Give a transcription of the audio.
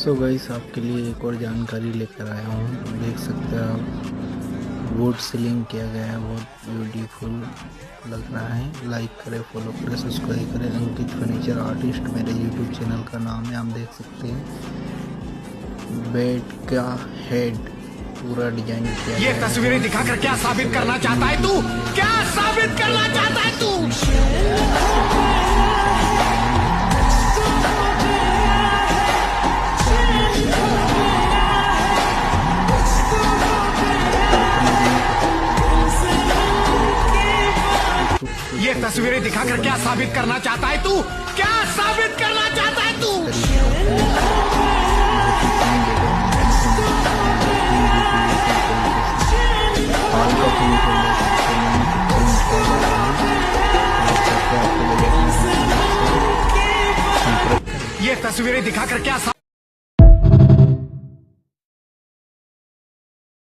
So guys आपके लिए एक और जानकारी लेकर आया हूँ। देख सकते हैं आप वुड सीलिंग किया गया है, बहुत ब्यूटीफुल लग रहा है। लाइक करें, फॉलो करें, सब्सक्राइब करें। अंकित फर्नीचर आर्टिस्ट मेरे यूट्यूब चैनल का नाम है। आप देख सकते हैं बेड का हेड पूरा डिजाइन किया ये तस्वीरें दिखाकर क्या साबित करना चाहता है तू? क्या साबित करना चाहता है तू? ये तस्वीरें दिखाकर क्या साबित करना चाहता है तू? क्या साबित करना चाहता है तू? ये तस्वीरें दिखाकर क्या